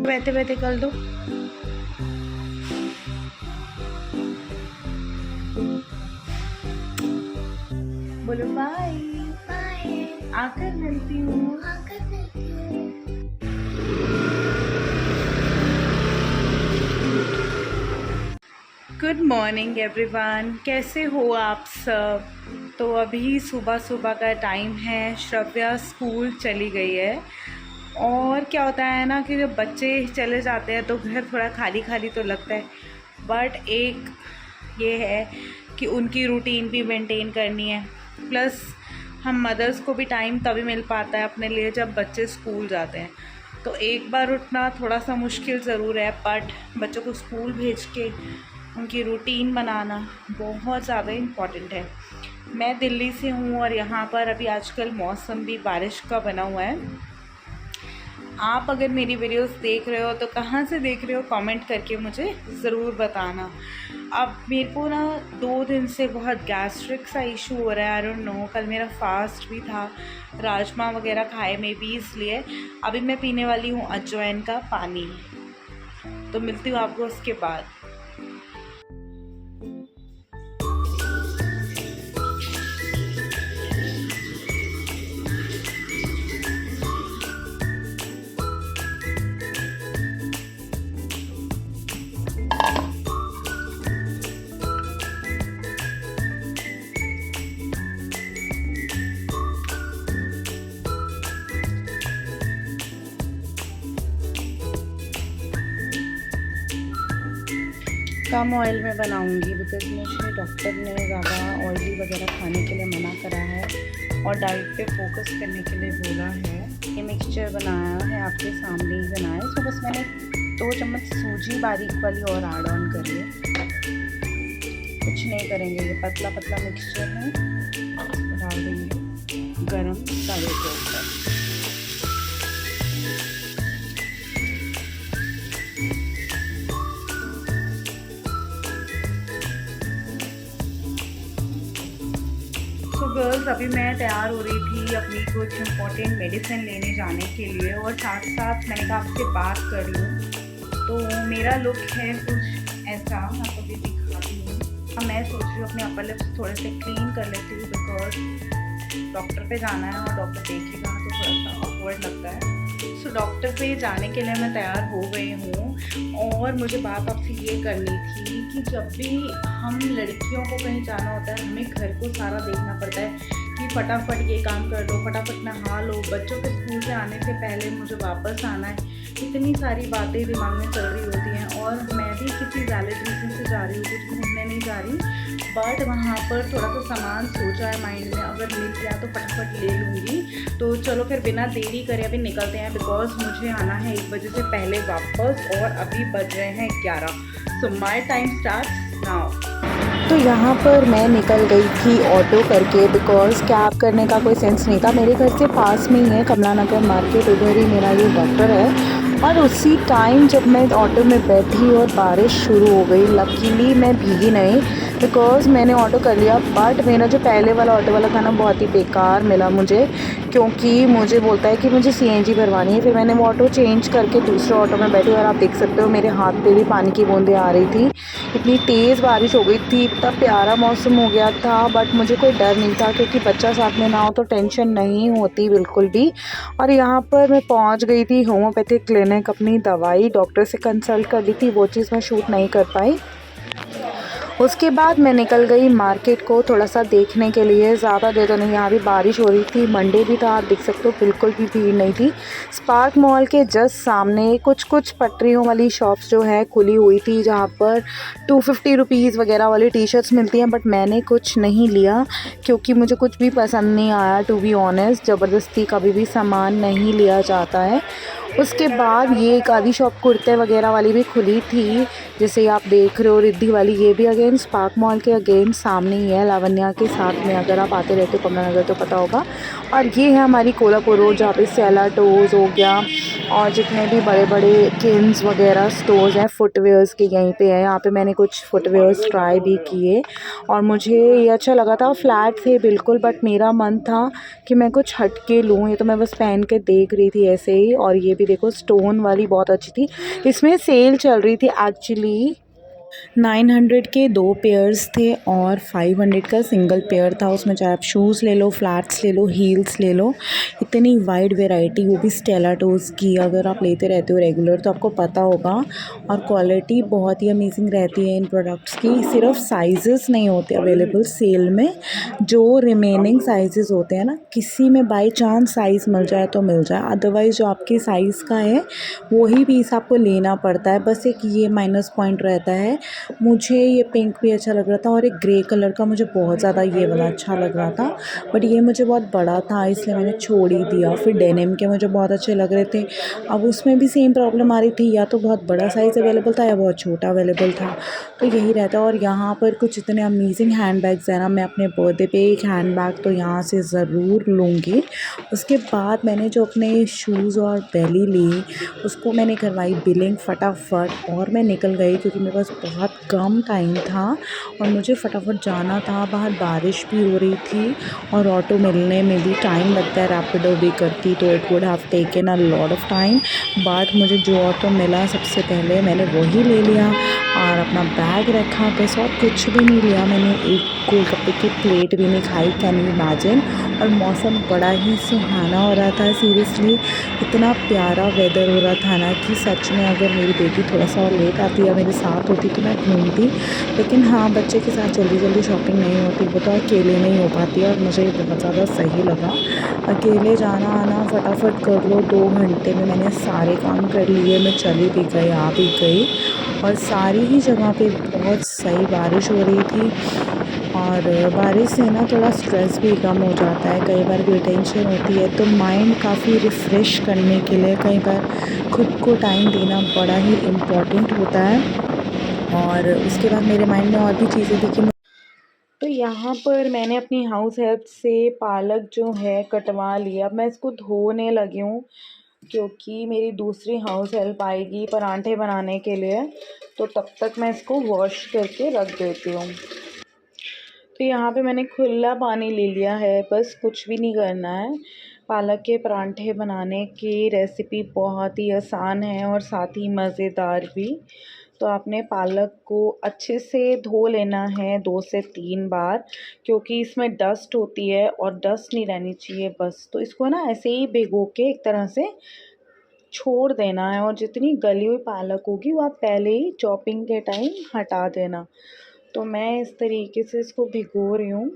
बैठे बैठे कर दो। बोलो बाय। बाय। आकर मिलती हूँ। गुड मॉर्निंग एवरीवन, कैसे हो आप सब। तो अभी सुबह सुबह का टाइम है, श्रव्या स्कूल चली गई है। और क्या होता है ना कि जब बच्चे चले जाते हैं तो घर थोड़ा खाली खाली तो लगता है, बट एक ये है कि उनकी रूटीन भी मेंटेन करनी है। प्लस हम मदर्स को भी टाइम तभी मिल पाता है अपने लिए जब बच्चे स्कूल जाते हैं। तो एक बार उठना थोड़ा सा मुश्किल ज़रूर है, बट बच्चों को स्कूल भेज के उनकी रूटीन बनाना बहुत ज़्यादा इम्पॉर्टेंट है। मैं दिल्ली से हूँ और यहाँ पर अभी आजकल मौसम भी बारिश का बना हुआ है। आप अगर मेरी वीडियोस देख रहे हो तो कहाँ से देख रहे हो कमेंट करके मुझे ज़रूर बताना। अब मेरे को ना 2 दिन से बहुत गैस्ट्रिक सा इशू हो रहा है, आई डोंट नो। कल मेरा फास्ट भी था, राजमा वगैरह खाए में भी, इसलिए अभी मैं पीने वाली हूँ अजवाइन का पानी। तो मिलती हूँ आपको उसके बाद। कम ऑयल में बनाऊंगी बिकॉज मुझे डॉक्टर ने ज़्यादा ऑयली वगैरह खाने के लिए मना करा है और डाइट पे फोकस करने के लिए बोला है। ये मिक्सचर बनाया है, आपके सामने ही बनाया है। तो बस मैंने 2 चम्मच सूजी बारीक वाली और ऐड ऑन करी है, कुछ नहीं करेंगे। ये पतला पतला मिक्सचर है, डाल देंगे गरम तवे के ऊपर। तो गर्ल्स, अभी मैं तैयार हो रही थी अपनी कुछ इम्पोर्टेंट मेडिसिन लेने जाने के लिए और साथ साथ मैंने कहा आपसे बात कर लूँ। तो मेरा लुक है कुछ ऐसा, मैं आपको भी दिखाती हूँ। अब मैं सोच रही हूँ अपने अपर लिप्स थोड़े से क्लीन कर लेती हूँ बिकॉज डॉक्टर पे जाना है और डॉक्टर देखेगा तो थोड़ा सा ऑकवर्ड लगता है। सो डॉक्टर पे जाने के लिए मैं तैयार हो गई हूँ और मुझे बात आपसे ये करनी थी कि जब भी हम लड़कियों को कहीं जाना होता है, हमें घर को सारा देखना पड़ता है कि फटाफट ये काम कर दो, फटाफट नहा लो, बच्चों के स्कूल से आने से पहले मुझे वापस आना है। इतनी सारी बातें दिमाग में चल रही होती हैं और मैं भी किसी वैलिड रीज़न से जा रही हूँ, कुछ घूमने नहीं जा रही, बट वहाँ पर थोड़ा सा सामान सोचा है माइंड में, अगर मिल गया तो फटाफट ले लूँगी। तो चलो फिर बिना देरी करे अभी निकलते हैं बिकॉज मुझे आना है 1 बजे से पहले वापस और अभी बज रहे हैं 11। सो माई टाइम स्टार्ट नाउ। तो यहाँ पर मैं निकल गई थी ऑटो करके बिकॉज़ कैब करने का कोई सेंस नहीं था। मेरे घर से पास में ही है कमला नगर मार्केट, उधर ही मेरा ये डॉक्टर है। और उसी टाइम जब मैं ऑटो में बैठी और बारिश शुरू हो गई, लकीली मैं भीगी नहीं बिकॉज़ मैंने ऑटो कर लिया। बट मेरा जो पहले वाला ऑटो वाला था ना, बहुत ही बेकार मिला मुझे, क्योंकि मुझे बोलता है कि मुझे सीएनजी भरवानी है। फिर मैंने वो ऑटो चेंज करके दूसरे ऑटो में बैठी और आप देख सकते हो मेरे हाथ पे भी पानी की बूंदें आ रही थी। इतनी तेज़ बारिश हो गई थी, इतना प्यारा मौसम हो गया था, बट मुझे कोई डर नहीं था क्योंकि बच्चा साथ में ना हो तो टेंशन नहीं होती बिल्कुल भी। और यहाँ पर मैं पहुँच गई थी होम्योपैथिक क्लिनिक, अपनी दवाई डॉक्टर से कंसल्ट कर ली थी, वो चीज़ मैं शूट नहीं कर पाई। उसके बाद मैं निकल गई मार्केट को थोड़ा सा देखने के लिए, ज़्यादा देर तो नहीं। यहाँ भी बारिश हो रही थी, मंडे भी था, आप देख सकते हो बिल्कुल भी भीड़ नहीं थी। स्पार्क मॉल के जस्ट सामने कुछ पटरियों वाली शॉप्स जो है खुली हुई थी, जहाँ पर 250 रुपीज़ वगैरह वाली टी शर्ट्स मिलती हैं, बट मैंने कुछ नहीं लिया क्योंकि मुझे कुछ भी पसंद नहीं आया। टू बी ऑनेस्ट, ज़बरदस्ती कभी भी सामान नहीं लिया जाता है। उसके बाद ये एक आदि शॉप कुर्ते वगैरह वाली भी खुली थी, जैसे आप देख रहे हो रिद्धि वाली। ये भी अगेन स्पार्क मॉल के अगेन सामने ही है, लावण्या के साथ में। अगर आप आते रहते हो कमला नगर तो पता होगा। और ये है हमारी कोल्हापुर रोड, जहाँ पे सेला टोज हो गया और जितने भी बड़े बड़े किन्स वगैरह स्टोर्स हैं फुटवेयर्स के, यहीं पे है। यहाँ पे मैंने कुछ फुटवेयर्स ट्राई भी किए और मुझे ये अच्छा लगा था। फ्लैट थे बिल्कुल, बट मेरा मन था कि मैं कुछ हट के लूँ। ये तो मैं बस पहन के देख रही थी ऐसे ही। और ये भी देखो स्टोन वाली बहुत अच्छी थी, इसमें सेल चल रही थी एक्चुअली। 900 के 2 पेयर्स थे और 500 का सिंगल पेयर था। उसमें चाहे आप शूज़ ले लो, फ्लैट्स ले लो, हील्स ले लो, इतनी वाइड वैरायटी, वो भी स्टेला टोज़ की। अगर आप लेते रहते हो रेगुलर तो आपको पता होगा। और क्वालिटी बहुत ही अमेजिंग रहती है इन प्रोडक्ट्स की। सिर्फ साइजेस नहीं होते अवेलेबल सेल में, जो रिमेनिंग साइजेस होते हैं ना, किसी में बाई चांस साइज़ मिल जाए तो मिल जाए, अदरवाइज़ जो आपकी साइज़ का है वही पीस आपको लेना पड़ता है। बस एक ये माइनस पॉइंट रहता है। मुझे ये पिंक भी अच्छा लग रहा था और एक ग्रे कलर का मुझे बहुत ज़्यादा ये वाला अच्छा लग रहा था, बट ये मुझे बहुत बड़ा था इसलिए मैंने छोड़ ही दिया। फिर डेनिम के मुझे बहुत अच्छे लग रहे थे। अब उसमें भी सेम प्रॉब्लम आ रही थी, या तो बहुत बड़ा साइज़ अवेलेबल था या बहुत छोटा अवेलेबल था, तो यही रहता है। और यहाँ पर कुछ इतने अमेजिंग हैंड बैग्स हैं ना, मैं अपने बर्थडे पे एक हैंड बैग तो यहाँ से ज़रूर लूँगी। उसके बाद मैंने जो अपने शूज़ और बेली ली, उसको मैंने करवाई बिलिंग फटाफट और मैं निकल गई, क्योंकि मेरे पास बहुत कम टाइम था और मुझे फटाफट जाना था। बाहर बारिश भी हो रही थी और ऑटो मिलने में भी टाइम लगता है, रैपिडो भी करती तो it would have taken a lot of time. But मुझे जो ऑटो मिला सबसे पहले मैंने वही ले लिया और अपना बैग रखा, बस और कुछ भी नहीं लिया मैंने। एक गोलगप्पे की प्लेट भी नहीं खाई, कैन यू इमेजिन। और मौसम बड़ा ही सुहाना हो रहा था, सीरियसली इतना प्यारा वेदर हो रहा था ना कि सच में अगर मेरी बेटी थोड़ा सा और लेट आती या मेरे साथ होती तो मैं घूमती। लेकिन हाँ, बच्चे के साथ जल्दी जल्दी शॉपिंग नहीं होती, वो तो अकेले नहीं हो पाती है। और मुझे ये बहुत ज़्यादा सही लगा, अकेले जाना आना फटाफट कर लो, 2 घंटे में मैंने सारे काम कर लिए। मैं चली भी गई, आ भी गई और सारी ही जगह पे बहुत सही बारिश हो रही थी। और बारिश से ना थोड़ा स्ट्रेस भी कम हो जाता है। कई बार कोई टेंशन होती है तो माइंड काफ़ी रिफ़्रेश करने के लिए कई बार खुद को टाइम देना बड़ा ही इम्पोर्टेंट होता है। और उसके बाद मेरे माइंड में और भी चीज़ें थी कि तो यहाँ पर मैंने अपनी हाउस हेल्प से पालक जो है कटवा लिया। अब मैं इसको धोने लगी हूँ, क्योंकि मेरी दूसरी हाउस हेल्प आएगी परांठे बनाने के लिए, तो तब तक मैं इसको वॉश करके रख देती हूँ। तो यहाँ पे मैंने खुला पानी ले लिया है, बस कुछ भी नहीं करना है। पालक के परांठे बनाने की रेसिपी बहुत ही आसान है और साथ ही मज़ेदार भी। तो आपने पालक को अच्छे से धो लेना है 2 से 3 बार, क्योंकि इसमें डस्ट होती है और डस्ट नहीं रहनी चाहिए बस। तो इसको ना ऐसे ही भिगो के एक तरह से छोड़ देना है, और जितनी गली हुई पालक होगी वो आप पहले ही चॉपिंग के टाइम हटा देना। तो मैं इस तरीके से इसको भिगो रही हूँ